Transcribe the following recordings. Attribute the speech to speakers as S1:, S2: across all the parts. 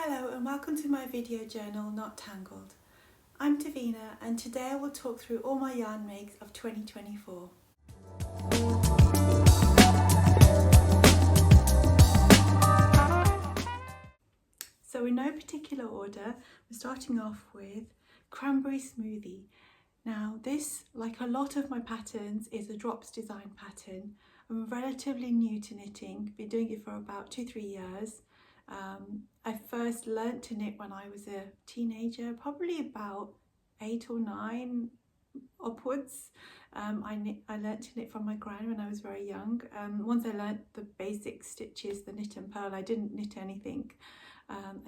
S1: Hello and welcome to my video journal Not Tangled. I'm Davina and today I will talk through all my yarn makes of 2024. So in no particular order, we're starting off with Cranberry Smoothie. Now this, like a lot of my patterns, is a drops design pattern. I'm relatively new to knitting, been doing it for about 2-3 years. I first learnt to knit when I was a teenager, probably about 8 or 9 upwards. I learnt to knit from my gran when I was very young. Once I learnt the basic stitches, the knit and purl, I didn't knit anything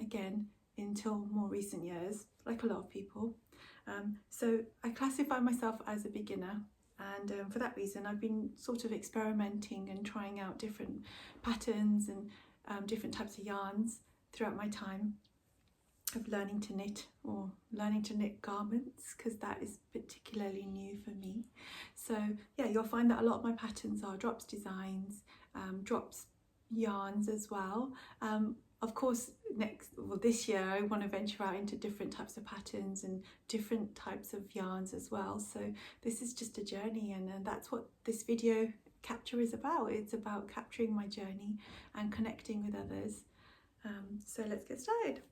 S1: again until more recent years, like a lot of people. So I classify myself as a beginner, and for that reason I've been sort of experimenting and trying out different patterns and different types of yarns throughout my time of learning to knit, or learning to knit garments, because that is particularly new for me. So yeah, you'll find that a lot of my patterns are drops designs, drops yarns as well. Of course, this year I want to venture out into different types of patterns and different types of yarns as well. So this is just a journey, and that's what this video capture is about. It's about capturing my journey and connecting with others. So let's get started.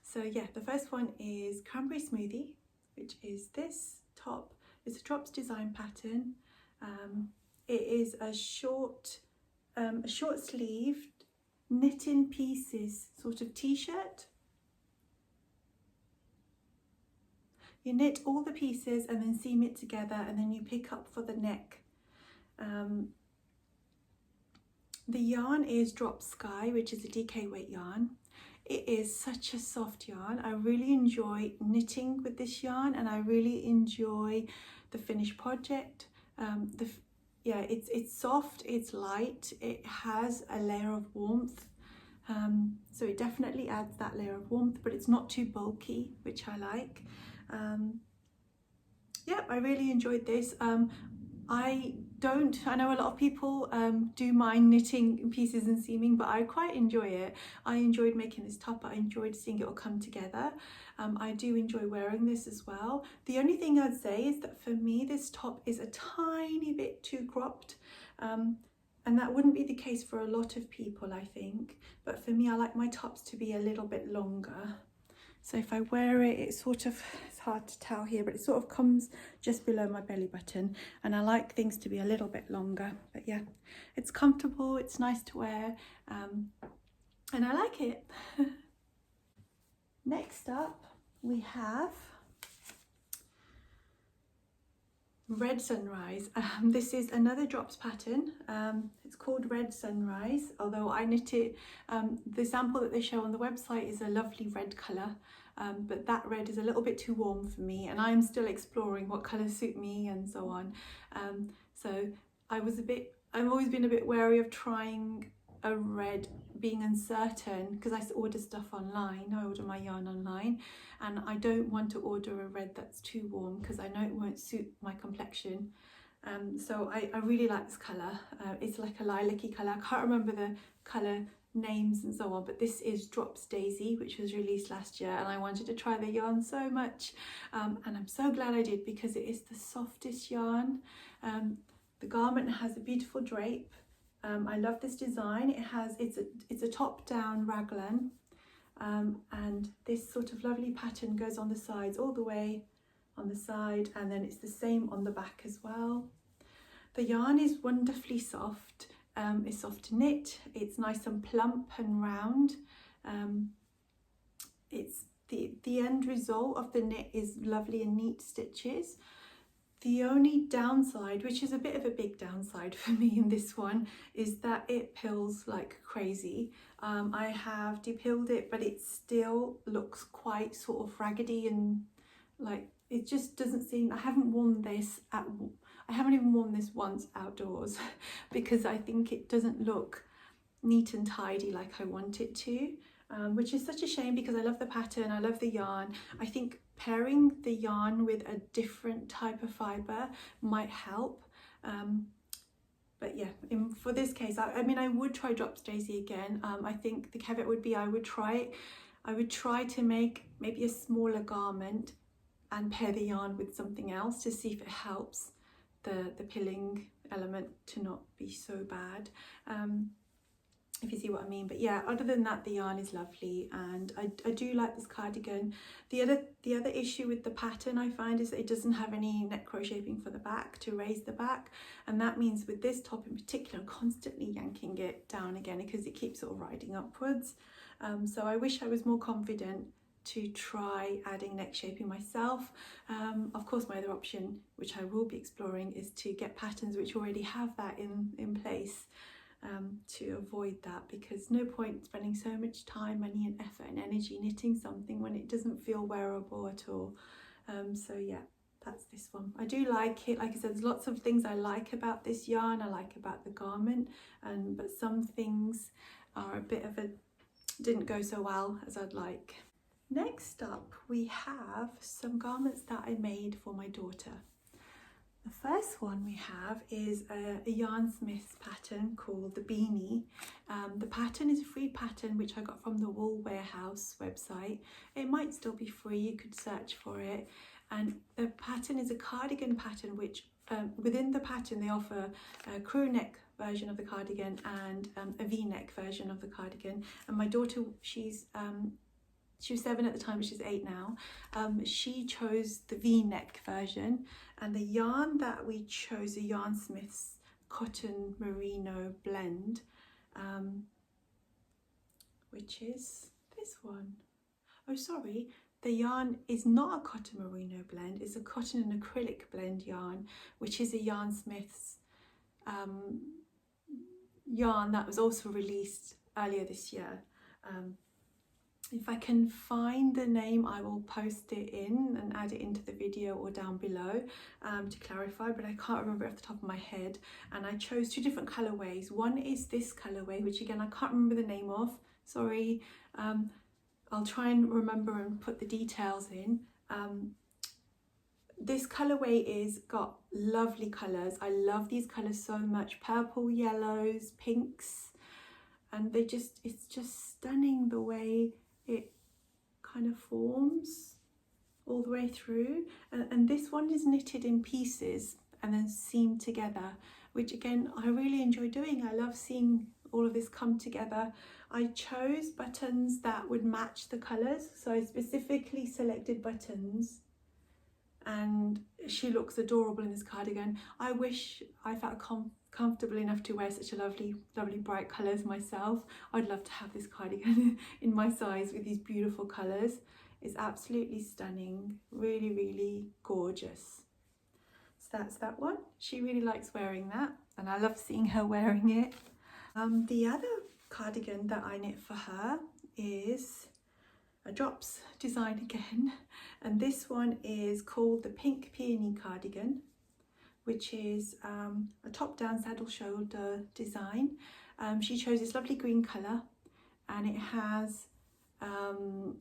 S1: So yeah, the first one is Cranberry Smoothie, which is this top. It's a drops design pattern. It is a short sleeved knit in pieces sort of t-shirt. You knit all the pieces and then seam it together, and then you pick up for the neck. The yarn is Drop Sky, which is a DK weight yarn. It is such a soft yarn. I really enjoy knitting with this yarn, and I really enjoy the finished project. It's soft, it's light, it has a layer of warmth. So it definitely adds that layer of warmth, but it's not too bulky, which I like. I really enjoyed this. I know a lot of people do mind knitting pieces and seaming, but I quite enjoy it. I enjoyed making this top. I enjoyed seeing it all come together. I do enjoy wearing this as well. The only thing I'd say is that for me, this top is a tiny bit too cropped. And that wouldn't be the case for a lot of people, I think. But for me, I like my tops to be a little bit longer. So if I wear it, it's hard to tell here, but it sort of comes just below my belly button, and I like things to be a little bit longer. But yeah, it's comfortable, it's nice to wear, and I like it. Next up, we have Red Sunrise. This is another drops pattern. It's called Red Sunrise, although I knit it, the sample that they show on the website is a lovely red colour, but that red is a little bit too warm for me, and I'm still exploring what colours suit me and so on. So I've always been a bit wary of trying a red, being uncertain, because I order stuff online. I order my yarn online, and I don't want to order a red that's too warm because I know it won't suit my complexion. So I really like this colour. It's like a lilac-y colour. I can't remember the colour names and so on, but this is Drops Daisy, which was released last year, and I wanted to try the yarn so much, and I'm so glad I did, because it is the softest yarn. The garment has a beautiful drape. I love this design. It's a top-down raglan, and this sort of lovely pattern goes on the sides, all the way on the side, and then it's the same on the back as well. The yarn is wonderfully soft. It's soft to knit. It's nice and plump and round. It's the end result of the knit is lovely and neat stitches. The only downside, which is a bit of a big downside for me in this one, is that it pills like crazy. I have depilled it, but it still looks quite sort of raggedy, and like it just doesn't seem. I haven't even worn this once outdoors because I think it doesn't look neat and tidy like I want it to, which is such a shame, because I love the pattern, I love the yarn. I think pairing the yarn with a different type of fibre might help. But yeah, for this case, I mean, I would try Drops Daisy again. I think the caveat would be I would try it I would try to make maybe a smaller garment and pair the yarn with something else to see if it helps the pilling element to not be so bad, if you see what I mean. But yeah, other than that, the yarn is lovely, and I do like this cardigan. The other issue with the pattern I find is that it doesn't have any neck crocheting for the back to raise the back, and that means with this top in particular I'm constantly yanking it down again because it keeps sort of riding upwards. So I wish I was more confident to try adding neck shaping myself. Of course, my other option, which I will be exploring, is to get patterns which already have that in place, to avoid that, because no point spending so much time, money and effort and energy knitting something when it doesn't feel wearable at all. So yeah, that's this one. I do like it. Like I said, there's lots of things I like about this yarn. I like about the garment, but some things are a bit of a didn't go so well as I'd like. Next up, we have some garments that I made for my daughter. The first one we have is a Yarnsmiths pattern called the Beanie. The pattern is a free pattern which I got from the Wool Warehouse website. It might still be free, you could search for it. And the pattern is a cardigan pattern which within the pattern they offer a crew neck version of the cardigan and a V-neck version of the cardigan. And my daughter, she was 7 at the time, but she's 8 now. She chose the V-neck version, and the yarn that we chose, the Yarnsmiths cotton merino blend, which is this one. Oh, sorry, the yarn is not a cotton merino blend, it's a cotton and acrylic blend yarn, which is a Yarnsmiths yarn that was also released earlier this year. If I can find the name, I will post it in and add it into the video or down below to clarify, but I can't remember off the top of my head. And I chose 2 different colorways. One is this colorway, which again I can't remember the name of, sorry. I'll try and remember and put the details in. This colorway is got lovely colors. I love these colors so much. Purple, yellows, pinks, and it's just stunning the way it kind of forms all the way through. And this one is knitted in pieces and then seamed together, which again I really enjoy doing. I love seeing all of this come together. I chose buttons that would match the colors, so I specifically selected buttons, and she looks adorable in this cardigan. I wish I felt comfortable enough to wear such a lovely bright colours myself. I'd love to have this cardigan in my size with these beautiful colours. It's absolutely stunning, really gorgeous. So that's that one. She really likes wearing that, and I love seeing her wearing it. The other cardigan that I knit for her is a drops design again, and this one is called the Pink Peony cardigan, which is a top-down saddle shoulder design. She chose this lovely green colour, and it has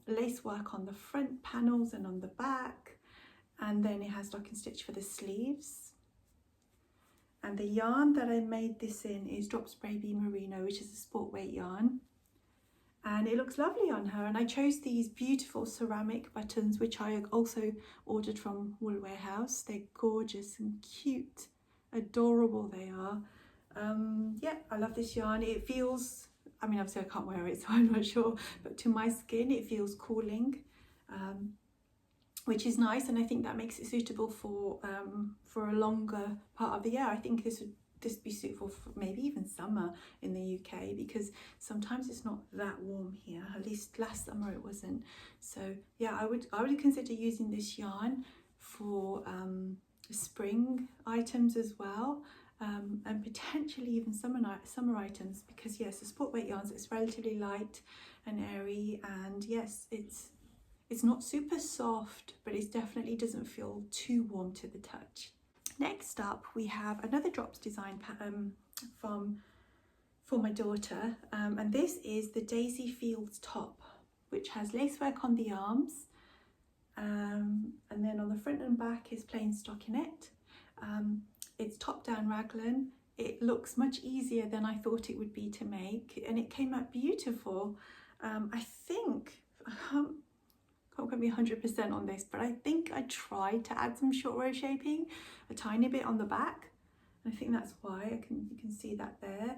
S1: lace work on the front panels and on the back, and then it has stocking stitch for the sleeves. And the yarn that I made this in is Drops Baby Merino, which is a sport weight yarn, and it looks lovely on her. And I chose these beautiful ceramic buttons, which I also ordered from Wool Warehouse. They're gorgeous and cute, adorable they are. Yeah, I love this yarn. It feels, I mean obviously I can't wear it so I'm not sure, but to my skin it feels cooling, which is nice, and I think that makes it suitable for a longer part of the year. I think this would be suitable for maybe even summer in the UK, because sometimes it's not that warm here. At least last summer it wasn't. So yeah, I would consider using this yarn for spring items as well, and potentially even summer items, because yes, the sport weight yarns, it's relatively light and airy, and yes, it's not super soft, but it definitely doesn't feel too warm to the touch. Next up, we have another drops design pattern for my daughter, and this is the Daisy Fields top, which has lacework on the arms, and then on the front and back is plain stockinette. It's top-down raglan. It looks much easier than I thought it would be to make, and it came out beautiful. I think, be 100% on this, but I think I tried to add some short row shaping a tiny bit on the back. I think that's why you can see that there.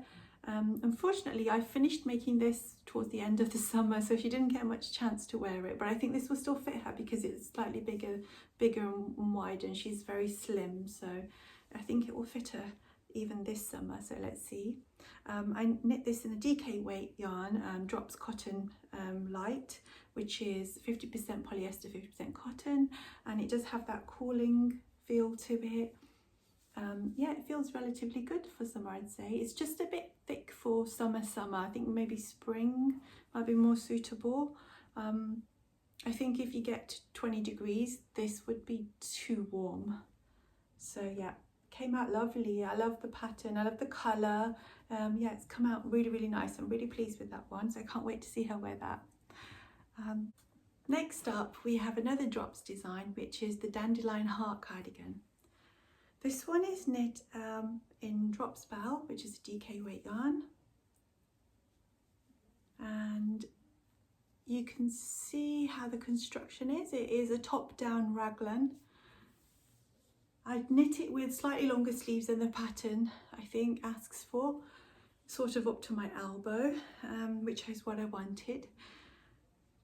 S1: Unfortunately, I finished making this towards the end of the summer, so she didn't get much chance to wear it, but I think this will still fit her because it's slightly bigger and wider, and she's very slim, so I think it will fit her even this summer. So let's see. I knit this in a DK weight yarn, Drops Cotton Light, which is 50% polyester, 50% cotton, and it does have that cooling feel to it. Yeah, it feels relatively good for summer, I'd say. It's just a bit thick for summer. I think maybe spring might be more suitable. I think if you get to 20 degrees, this would be too warm. So yeah, came out lovely. I love the pattern, I love the colour. Yeah, it's come out really, really nice. I'm really pleased with that one, so I can't wait to see her wear that. Next up, we have another Drops design, which is the Dandelion Heart Cardigan. This one is knit in Drop Spell, which is a DK weight yarn, and you can see how the construction is. It is a top-down raglan. I knit it with slightly longer sleeves than the pattern I think asks for, sort of up to my elbow, which is what I wanted.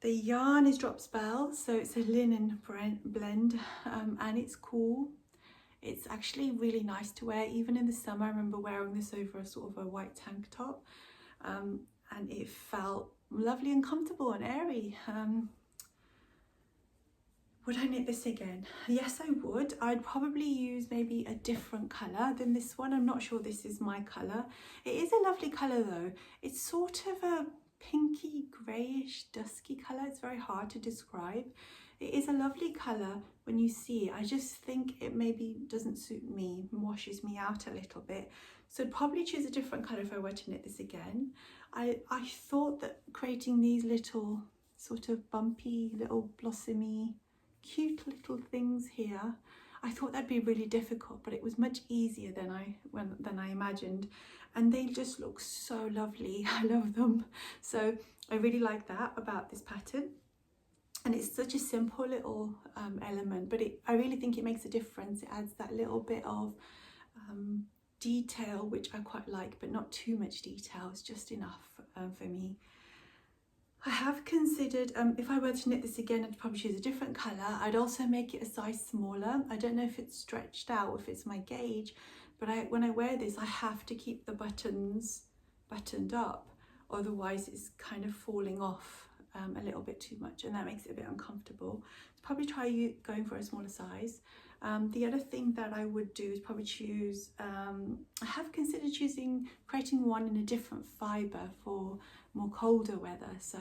S1: The yarn is Drop Spell, so it's a linen blend, and it's cool. It's actually really nice to wear, even in the summer. I remember wearing this over a sort of a white tank top, and it felt lovely and comfortable and airy. Would I knit this again? Yes, I would. I'd probably use maybe a different colour than this one. I'm not sure this is my colour. It is a lovely colour though. It's sort of a pinky greyish dusky colour. It's very hard to describe. It is a lovely colour when you see it. I just think it maybe doesn't suit me, washes me out a little bit. So I'd probably choose a different colour if I were to knit this again. I thought that creating these little sort of bumpy, little blossomy, cute little things here, I thought that'd be really difficult, but it was much easier than I imagined, and they just look so lovely. I love them. So I really like that about this pattern. And it's such a simple little element, but I really think it makes a difference. It adds that little bit of detail, which I quite like, but not too much detail. It's just enough for me. I have considered, if I were to knit this again, I'd probably choose a different colour. I'd also make it a size smaller. I don't know if it's stretched out, if it's my gauge, but when I wear this, I have to keep the buttons buttoned up. Otherwise, it's kind of falling off a little bit too much, and that makes it a bit uncomfortable. So probably try going for a smaller size. The other thing that I would do is probably choose, I have considered creating one in a different fibre for more colder weather, so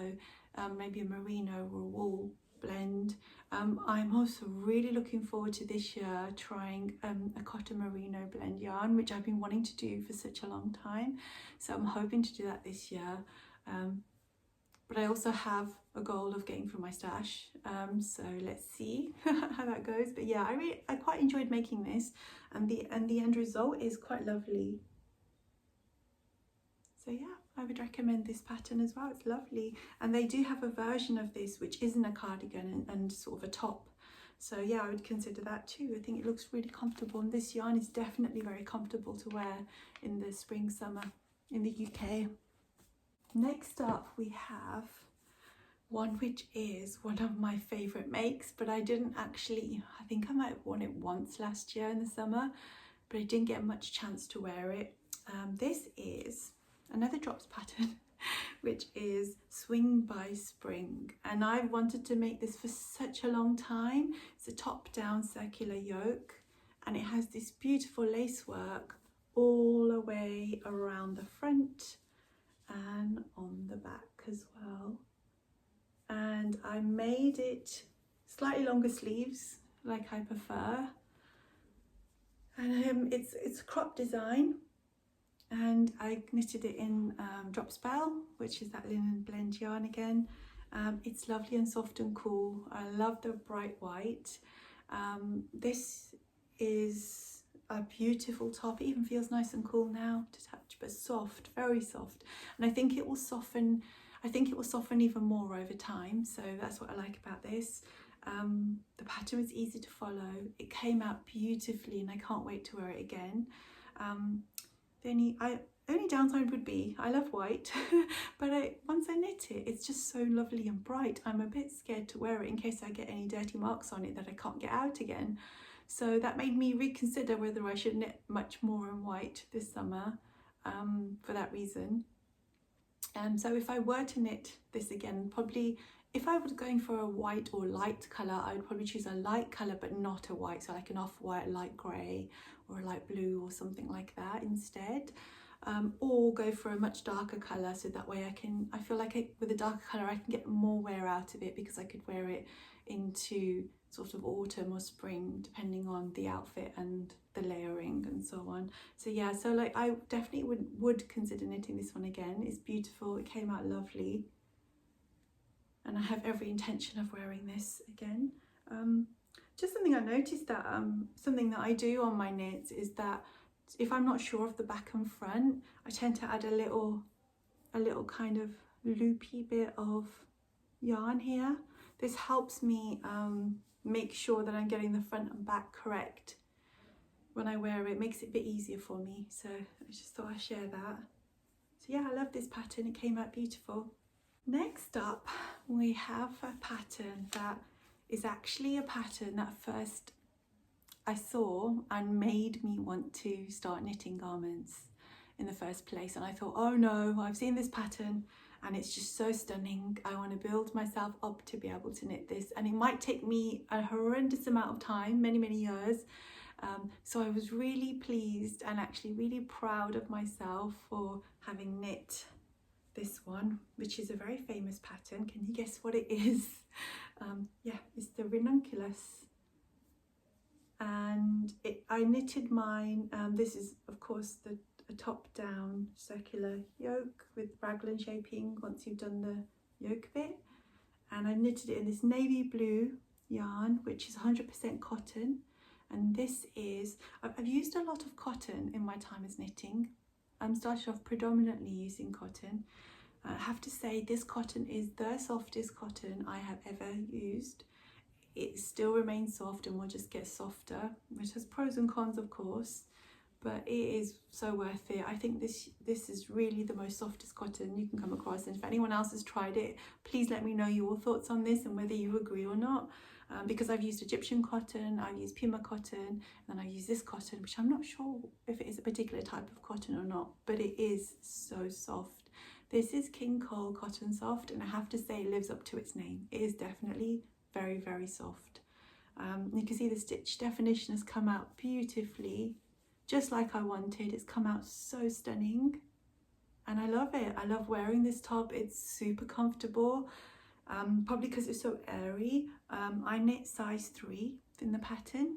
S1: maybe a merino or a wool blend. I'm also really looking forward to this year trying a cotton merino blend yarn, which I've been wanting to do for such a long time, so I'm hoping to do that this year. But I also have a goal of getting from my stash, so let's see how that goes. But yeah, I quite enjoyed making this, and the end result is quite lovely. So yeah, I would recommend this pattern as well. It's lovely, and they do have a version of this which isn't a cardigan and sort of a top. So yeah, I would consider that too. I think it looks really comfortable, and this yarn is definitely very comfortable to wear in the spring, summer in the UK. Next up, we have one which is one of my favourite makes, but I think I might have worn it once last year in the summer, but I didn't get much chance to wear it. This is another Drops pattern, which is Swing by Spring, and I've wanted to make this for such a long time. It's a top-down circular yoke, and it has this beautiful lace work all the way around the front and on the back as well. And I made it slightly longer sleeves, like I prefer, and it's a crop design, and I knitted it in Drop Spell, which is that linen blend yarn again. It's lovely and soft and cool. I love the bright white. This is a beautiful top. It even feels nice and cool now to touch, but soft, very soft, and I think it will soften even more over time, so that's what I like about this. The pattern was easy to follow. It came out beautifully and I can't wait to wear it again. The only downside would be I love white, but once I knit it, it's just so lovely and bright. I'm a bit scared to wear it in case I get any dirty marks on it that I can't get out again. So that made me reconsider whether I should knit much more in white this summer, for that reason. So if I were to knit this again, probably if I was going for a white or light colour, I would probably choose a light colour but not a white, so like an off-white, light grey or a light blue or something like that instead. Or go for a much darker colour, so that way I feel like with a darker colour I can get more wear out of it, because I could wear it into sort of autumn or spring depending on the outfit and the layering and so on. So yeah, so like I definitely would consider knitting this one again. It's beautiful, it came out lovely, and I have every intention of wearing this again. Just something I noticed that something that I do on my knits is that if I'm not sure of the back and front, I tend to add a little kind of loopy bit of yarn here. This helps me make sure that I'm getting the front and back correct when I wear it. It makes it a bit easier for me, so I just thought I'd share that. So yeah, I love this pattern, it came out beautiful. Next up, we have a pattern that is actually a pattern that first I saw and made me want to start knitting garments in the first place. And I thought, oh no, I've seen this pattern and it's just so stunning. I want to build myself up to be able to knit this, and it might take me a horrendous amount of time, many years. So I was really pleased and actually really proud of myself for having knit this one, which is a very famous pattern. Can you guess what it is? Yeah, it's the Ranunculus. And I knitted mine. This is of course a top down circular yoke with raglan shaping once you've done the yoke bit, and I knitted it in this navy blue yarn, which is 100% cotton. And this is, I've used a lot of cotton in my time as knitting. I started off predominantly using cotton. I have to say this cotton is the softest cotton I have ever used. It still remains soft and will just get softer, which has pros and cons of course, but it is so worth it. I think this is really the most softest cotton you can come across, and if anyone else has tried it, please let me know your thoughts on this and whether you agree or not, because I've used Egyptian cotton, I've used Pima cotton, and then I use this cotton, which I'm not sure if it is a particular type of cotton or not, but it is so soft. This is King Cole Cotton Soft, and I have to say it lives up to its name. It is definitely very soft. You can see the stitch definition has come out beautifully, just like I wanted. It's come out so stunning and I love it. I love wearing this top. It's super comfortable, probably because it's so airy. I knit size 3 in the pattern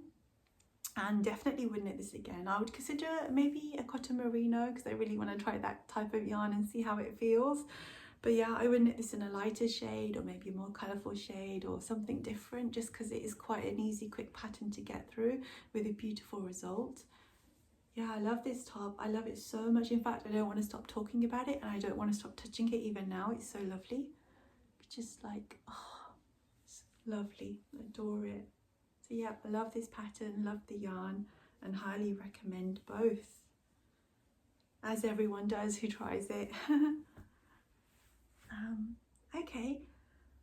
S1: and definitely would knit this again. I would consider maybe a cotton merino because I really want to try that type of yarn and see how it feels. But yeah, I would knit this in a lighter shade or maybe a more colourful shade or something different, just because it is quite an easy, quick pattern to get through with a beautiful result. Yeah, I love this top. I love it so much. In fact, I don't want to stop talking about it and I don't want to stop touching it even now. It's so lovely. Just like, oh, it's lovely. I adore it. So yeah, I love this pattern, love the yarn, and highly recommend both, as everyone does who tries it. Okay,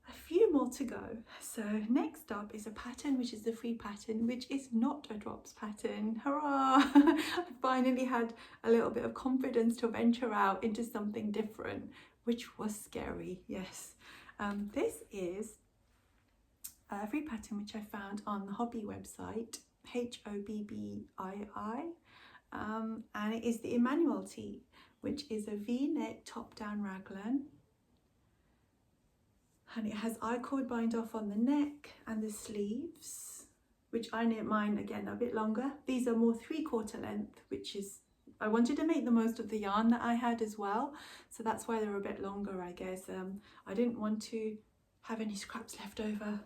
S1: a few more to go. So next up is a pattern which is the free pattern, which is not a drops pattern. Hurrah! I finally had a little bit of confidence to venture out into something different, which was scary, yes. This is a free pattern which I found on the hobby website, HOBBII, and it is the Emmanuel Tee, which is a V-neck top-down raglan. And it has I-cord bind off on the neck and the sleeves, which I knit mine again a bit longer. These are more 3/4 length, which is, I wanted to make the most of the yarn that I had as well, so that's why they're a bit longer, I guess. I didn't want to have any scraps left over,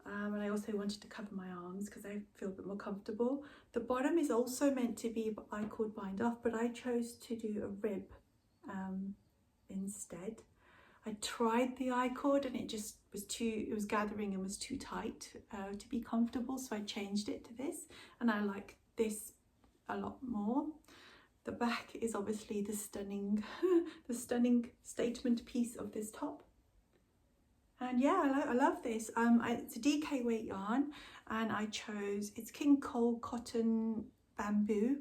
S1: and I also wanted to cover my arms because I feel a bit more comfortable. The bottom is also meant to be I-cord bind off, but I chose to do a rib instead. I tried the I-cord and it just was it was gathering and was too tight to be comfortable, so I changed it to this, and I like this a lot more. The back is obviously the stunning the stunning statement piece of this top. And yeah, I love this. It's a DK weight yarn, and I chose, it's King Cole Cotton Bamboo,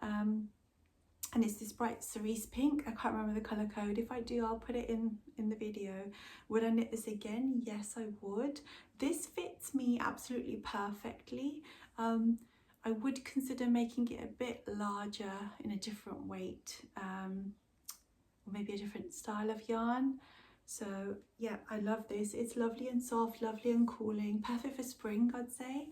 S1: and it's this bright cerise pink. I can't remember the colour code. If I do, I'll put it in the video. Would I knit this again? Yes, I would. This fits me absolutely perfectly. I would consider making it a bit larger in a different weight, or maybe a different style of yarn. So yeah, I love this. It's lovely and soft, lovely and cooling, perfect for spring, I'd say.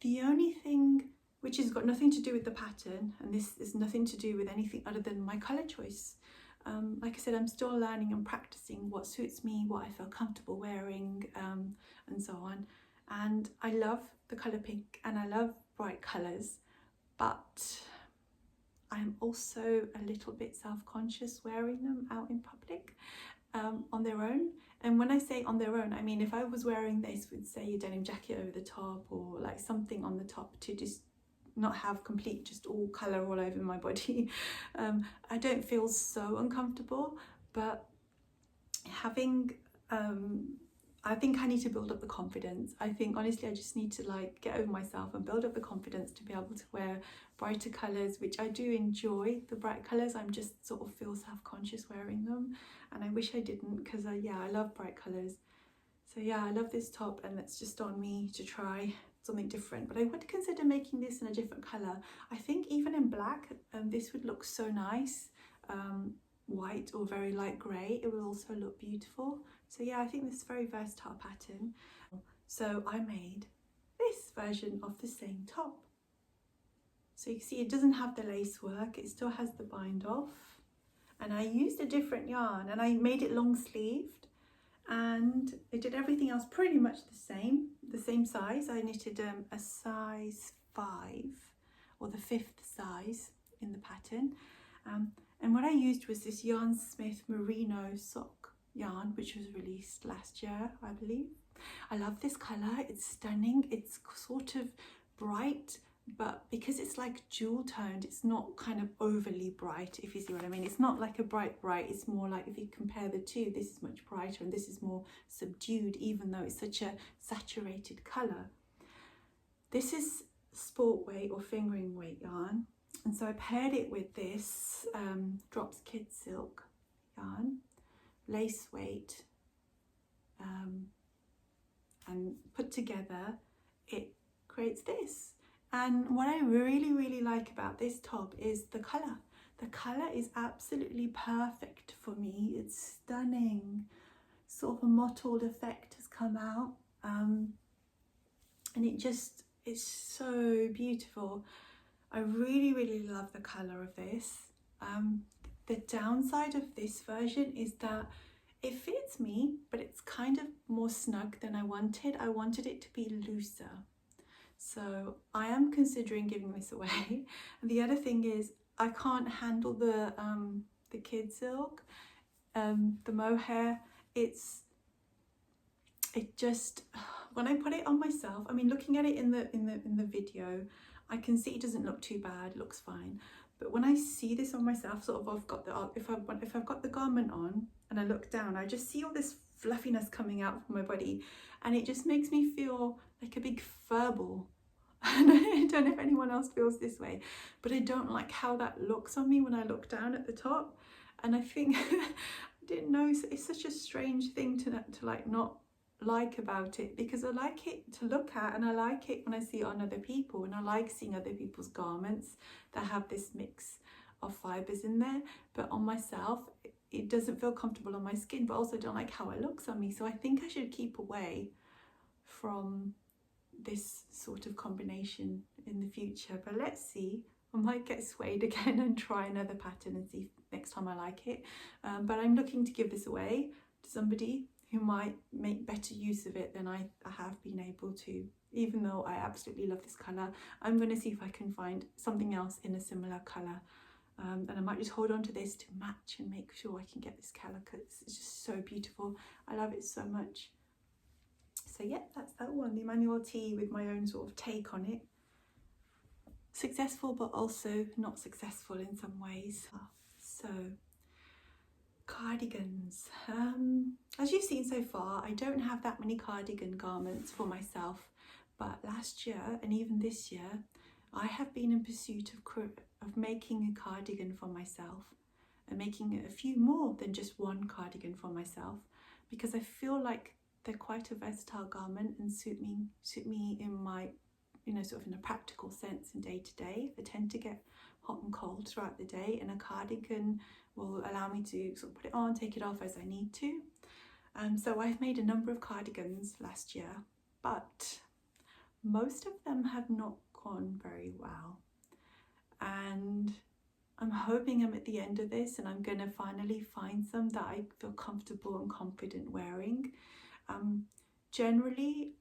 S1: The only thing, which has got nothing to do with the pattern, and this is nothing to do with anything other than my colour choice. Like I said, I'm still learning and practicing what suits me, what I feel comfortable wearing, and so on. And I love the colour pink and I love bright colours, but I'm also a little bit self-conscious wearing them out in public. On their own. And when I say on their own, I mean if I was wearing this with, say, a denim jacket over the top, or like something on the top to just not have complete just all colour all over my body, I don't feel so uncomfortable. But having I think I need to build up the confidence. I think honestly I just need to like get over myself and build up the confidence to be able to wear brighter colours, which I do enjoy, the bright colours. I'm just sort of feel self-conscious wearing them, and I wish I didn't, because I love bright colours. So yeah, I love this top, and it's just on me to try something different. But I would consider making this in a different colour. I think even in black, this would look so nice. White or very light grey, it will also look beautiful. So yeah, I think this is a very versatile pattern. So I made this version of the same top. So you can see it doesn't have the lace work, it still has the bind off. And I used a different yarn, and I made it long sleeved, and I did everything else pretty much the same size. I knitted a size 5, or the 5th size in the pattern. And what I used was this Yarn Smith Merino sock yarn, which was released last year, I believe. I love this colour, it's stunning, it's sort of bright, but because it's like jewel toned, it's not kind of overly bright, if you see what I mean. It's not like a bright, it's more like, if you compare the two, this is much brighter and this is more subdued, even though it's such a saturated colour. This is sport weight or fingering weight yarn. And so I paired it with this Drops Kid Silk yarn, lace weight, and put together it creates this. And what I really, really like about this top is the colour. The colour is absolutely perfect for me. It's stunning. Sort of a mottled effect has come out, and it's so beautiful. I really, really love the colour of this. The downside of this version is that it fits me, but it's kind of more snug than I wanted. I wanted it to be looser. So I am considering giving this away. And the other thing is I can't handle the kid silk, the mohair. It just, when I put it on myself, I mean, looking at it in the video, I can see it doesn't look too bad, it looks fine. But when I see this on myself, sort of if I've got the garment on and I look down, I just see all this fluffiness coming out from my body, and it just makes me feel like a big fur ball. And I don't know if anyone else feels this way, but I don't like how that looks on me when I look down at the top. And I think I didn't know, it's such a strange thing to like not like about it, because I like it to look at, and I like it when I see it on other people, and I like seeing other people's garments that have this mix of fibres in there. But on myself, it doesn't feel comfortable on my skin, but also don't like how it looks on me. So I think I should keep away from this sort of combination in the future. But let's see, I might get swayed again and try another pattern and see if next time I like it. But I'm looking to give this away to somebody who might make better use of it than I have been able to. Even though I absolutely love this colour, I'm going to see if I can find something else in a similar colour and I might just hold on to this to match and make sure I can get this colour because it's just so beautiful. I love it so much. So yeah, that's that one, the Emmanuel Tee, with my own sort of take on it. Successful but also not successful in some ways. So cardigans. As you've seen so far, I don't have that many cardigan garments for myself, but last year and even this year I have been in pursuit of making a cardigan for myself, and making a few more than just one cardigan for myself, because I feel like they're quite a versatile garment and suit me in my, you know, sort of in a practical sense in day to day. I tend to get hot and cold throughout the day, and a cardigan will allow me to sort of put it on, take it off as I need to. So I've made a number of cardigans last year, but most of them have not gone very well. And I'm hoping I'm at the end of this and I'm going to finally find some that I feel comfortable and confident wearing. Generally,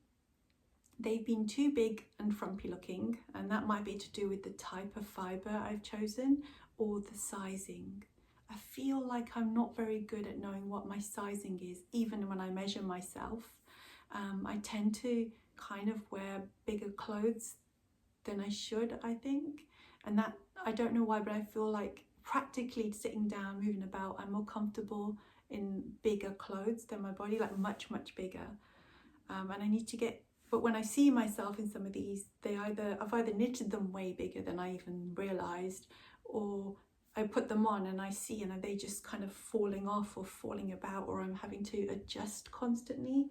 S1: they've been too big and frumpy looking, and that might be to do with the type of fibre I've chosen or the sizing. I feel like I'm not very good at knowing what my sizing is, even when I measure myself. I tend to kind of wear bigger clothes than I should, I think, and that, I don't know why, but I feel like practically sitting down, moving about, I'm more comfortable in bigger clothes than my body, like much bigger. And I need to get, but when I see myself in some of these, I've either knitted them way bigger than I even realised, or I put them on and I see and they just kind of falling off or falling about, or I'm having to adjust constantly.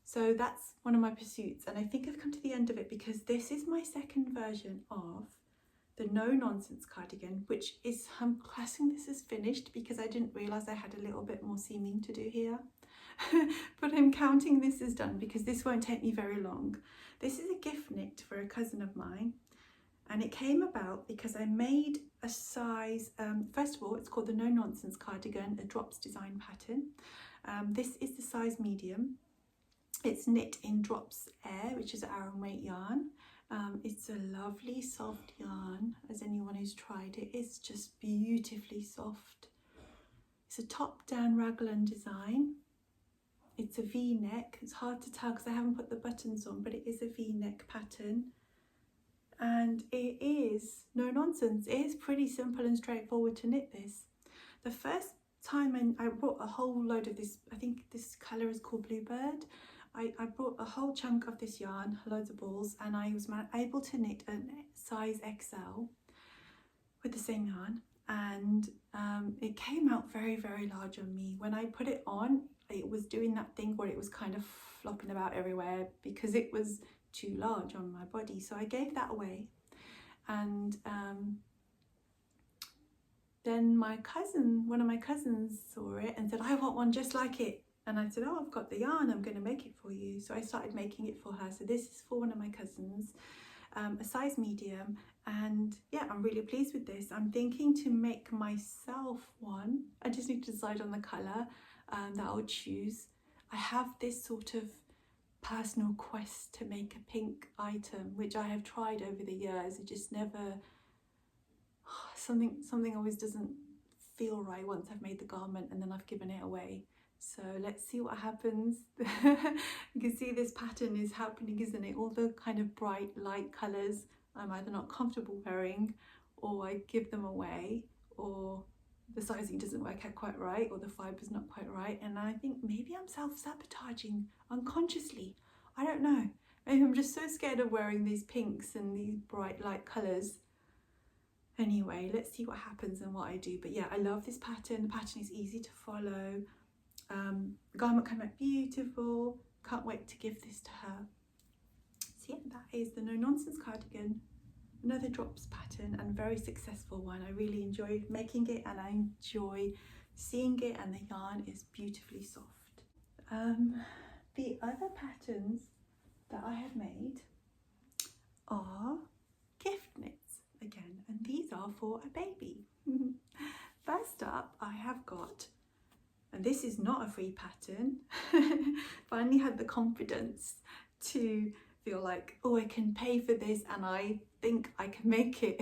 S1: So that's one of my pursuits, and I think I've come to the end of it because this is my second version of the No Nonsense cardigan, which is, I'm classing this as finished because I didn't realise I had a little bit more seaming to do here. But I'm counting this as done because this won't take me very long. This is a gift knit for a cousin of mine, and it came about because I made a size, first of all, it's called the No Nonsense cardigan, a drops design pattern. This is the size medium. It's knit in Drops Air, which is Aran weight yarn. It's a lovely soft yarn, as anyone who's tried it, it's just beautifully soft. It's a top down raglan design. It's a V-neck. It's hard to tell because I haven't put the buttons on, but it is a V-neck pattern. And it is no nonsense. It is pretty simple and straightforward to knit this. The first time I brought a whole load of this, I think this colour is called Bluebird. I brought a whole chunk of this yarn, loads of balls, and I was able to knit a size XL with the same yarn, and it came out very large on me. When I put it on, it was doing that thing where it was kind of flopping about everywhere because it was too large on my body, so I gave that away. And then one of my cousins saw it and said, I want one just like it. And I said, oh, I've got the yarn, I'm going to make it for you. So I started making it for her. So this is for one of my cousins, a size medium. And yeah, I'm really pleased with this. I'm thinking to make myself one. I just need to decide on the colour that I'll choose. I have this sort of personal quest to make a pink item, which I have tried over the years. It just never, something always doesn't feel right once I've made the garment and then I've given it away. So let's see what happens. You can see this pattern is happening, isn't it? All the kind of bright light colours I'm either not comfortable wearing, or I give them away, or the sizing doesn't work out quite right, or the fiber's not quite right, and I think maybe I'm self-sabotaging unconsciously. I don't know. Maybe I'm just so scared of wearing these pinks and these bright light colours. Anyway, let's see what happens and what I do. But yeah, I love this pattern. The pattern is easy to follow. The garment came out beautiful. Can't wait to give this to her. So yeah, that is the No Nonsense cardigan. Another drops pattern and very successful one. I really enjoy making it and I enjoy seeing it, and the yarn is beautifully soft. The other patterns that I have made are gift knits again, and these are for a baby. First up, I have got, and this is not a free pattern, finally had the confidence to feel like, oh, I can pay for this and I think I can make it.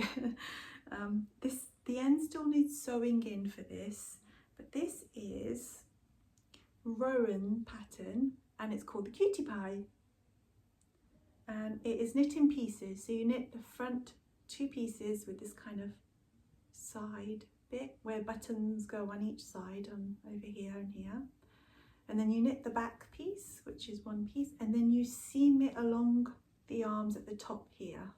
S1: The end still needs sewing in for this, but this is Rowan pattern and it's called the Cutie Pie. And it is knit in pieces, so you knit the front 2 pieces with this kind of side bit where buttons go on each side, over here and here, and then you knit the back piece, which is 1 piece, and then you seam it along the arms at the top here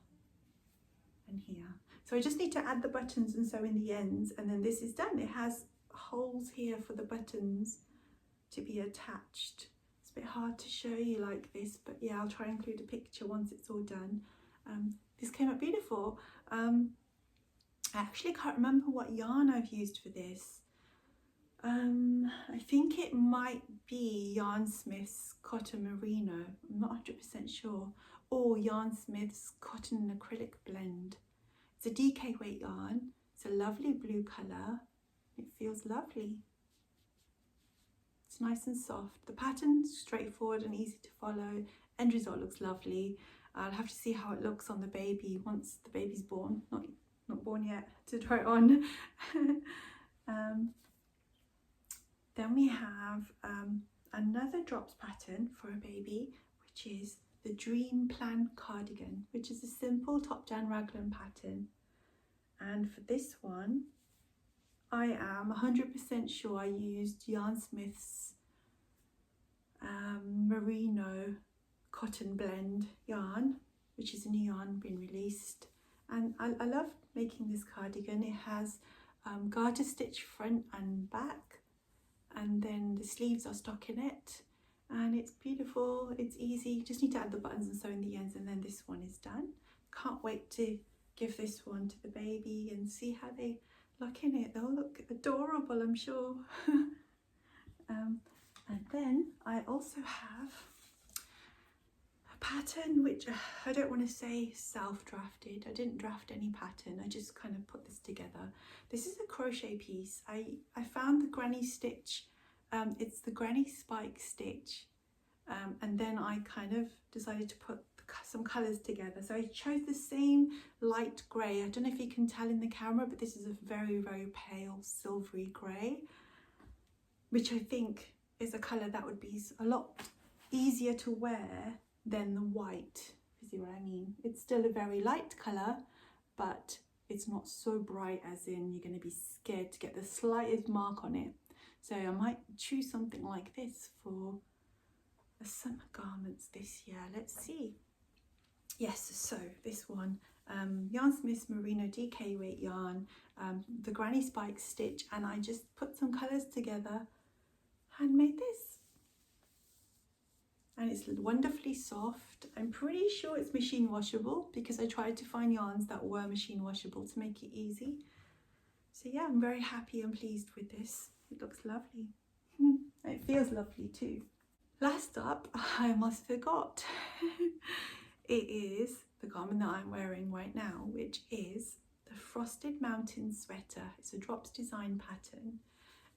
S1: and here. So I just need to add the buttons and sew in the ends, and then this is done. It has holes here for the buttons to be attached. It's a bit hard to show you like this, but yeah, I'll try and include a picture once it's all done. This came out beautiful. I actually can't remember what yarn I've used for this. I think it might be Yarn Smith's Cotton Merino, I'm not 100% sure, or Yarn Smith's Cotton and Acrylic Blend. It's a DK weight yarn, it's a lovely blue colour, it feels lovely. It's nice and soft. The pattern's straightforward and easy to follow. End result looks lovely. I'll have to see how it looks on the baby once the baby's born. Not born yet, to try it on. Then we have another drops pattern for a baby, which is the Dream Plan Cardigan, which is a simple top-down raglan pattern. And for this one, I am 100% sure I used Yarn Smith's Merino Cotton Blend yarn, which is a new yarn being released. And I love making this cardigan. It has garter stitch front and back, and then the sleeves are stockinette, and it's beautiful, it's easy. You just need to add the buttons and sew in the ends, and then this one is done. Can't wait to give this one to the baby and see how they look in it. They'll look adorable, I'm sure. And then I also have a pattern which I don't want to say self-drafted. I didn't draft any pattern, I just kind of put this together. This is a crochet piece. I found the granny stitch, it's the granny spike stitch, and then I kind of decided to put some colours together. So I chose the same light grey. I don't know if you can tell in the camera, but this is a very, very pale silvery grey, which I think is a colour that would be a lot easier to wear than the white, if you see what I mean. It's still a very light colour, but it's not so bright as in you're going to be scared to get the slightest mark on it. So I might choose something like this for the summer garments this year. Let's see. Yes, so this one, Yarn Smith's Merino DK weight yarn, the granny spike stitch, and I just put some colours together and made this. And it's wonderfully soft. I'm pretty sure it's machine washable because I tried to find yarns that were machine washable to make it easy. So yeah, I'm very happy and pleased with this. It looks lovely. It feels lovely too. Last up, I almost forgot. It is the garment that I'm wearing right now, which is the Frosted Mountain Sweater. It's a Drops design pattern,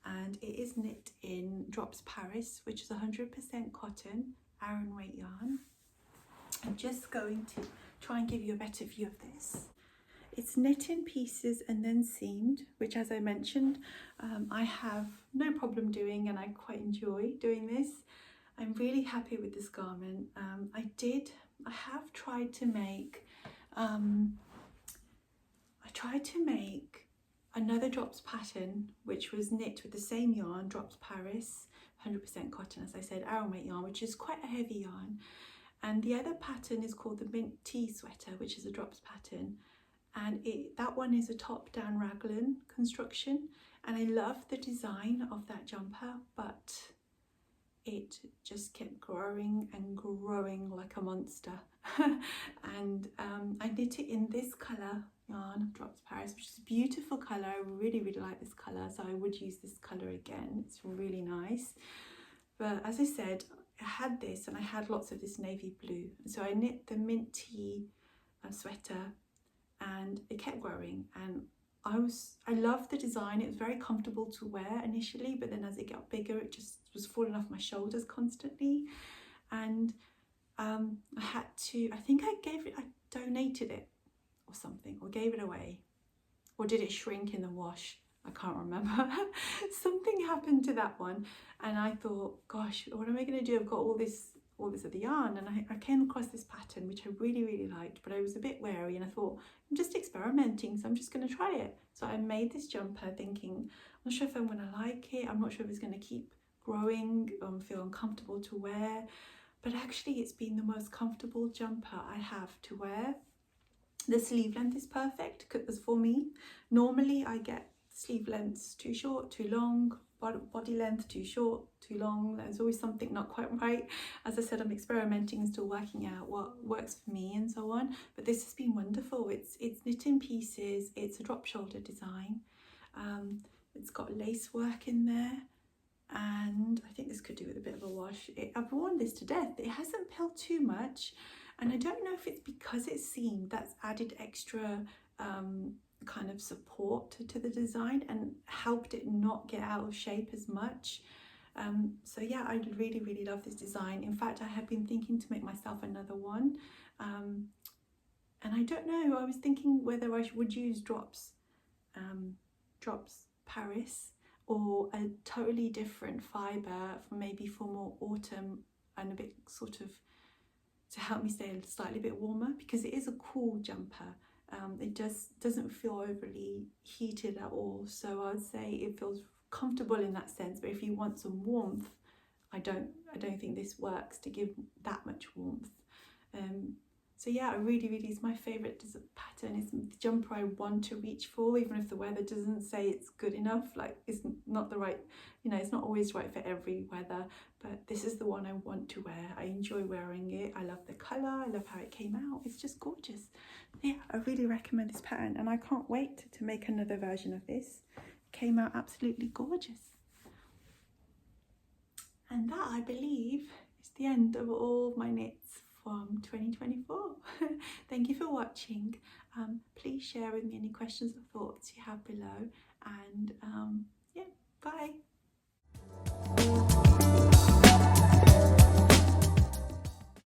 S1: and it is knit in Drops Paris, which is 100% cotton, Aran weight yarn. I'm just going to try and give you a better view of this. It's knit in pieces and then seamed, which, as I mentioned, I have no problem doing, and I quite enjoy doing this. I'm really happy with this garment. I have tried to make, another Drops pattern, which was knit with the same yarn, Drops Paris, 100% cotton, as I said, Aran weight yarn, which is quite a heavy yarn. And the other pattern is called the Mint Tea Sweater, which is a Drops pattern. And that one is a top-down raglan construction. And I love the design of that jumper, but it just kept growing and growing like a monster. And I knit it in this colour yarn, Drops Paris, which is a beautiful colour. I really, really like this colour, so I would use this colour again. It's really nice. But as I said, I had this and I had lots of this navy blue. So I knit the Mint Tea sweater, and it kept growing, and I loved the design. It was very comfortable to wear initially, but then as it got bigger, it just was falling off my shoulders constantly. And I think I donated it or something, or gave it away. or did it shrink in the wash? I can't remember. Something happened to that one, and I thought, gosh, what am I going to do? I've got all this of the yarn, and I came across this pattern which I really liked, but I was a bit wary, and I thought, I'm just experimenting, so I'm just going to try it. So I made this jumper thinking, I'm not sure if I'm going to like it, I'm not sure if it's going to keep growing, feel uncomfortable to wear, but actually it's been the most comfortable jumper I have to wear. The sleeve length is perfect because for me, normally I get sleeve lengths too short, too long, body length too short, too long. There's always something not quite right. As I said, I'm experimenting and still working out what works for me and so on, but this has been wonderful. It's knit in pieces, it's a drop shoulder design, it's got lace work in there, and I think this could do with a bit of a wash. I've worn this to death. It hasn't pilled too much, and I don't know if it's because it's seamed that's added extra kind of support to the design and helped it not get out of shape as much. So yeah, I really love this design. In fact, I have been thinking to make myself another one, and I don't know, I was thinking whether I would use Drops Paris, or a totally different fibre for maybe for more autumn and a bit sort of to help me stay slightly bit warmer, because it is a cool jumper. It doesn't feel overly heated at all, so I would say it feels comfortable in that sense. But if you want some warmth, I don't think this works to give that much warmth. So yeah, it's my favourite pattern. It's the jumper I want to reach for, even if the weather doesn't say it's good enough. Like, it's not the right, it's not always right for every weather, but this is the one I want to wear. I enjoy wearing it. I love the colour. I love how it came out. It's just gorgeous. Yeah, I really recommend this pattern, and I can't wait to make another version of this. It came out absolutely gorgeous. And that, I believe, is the end of all my knits from 2024. Thank you for watching. Please share with me any questions or thoughts you have below, and yeah, bye.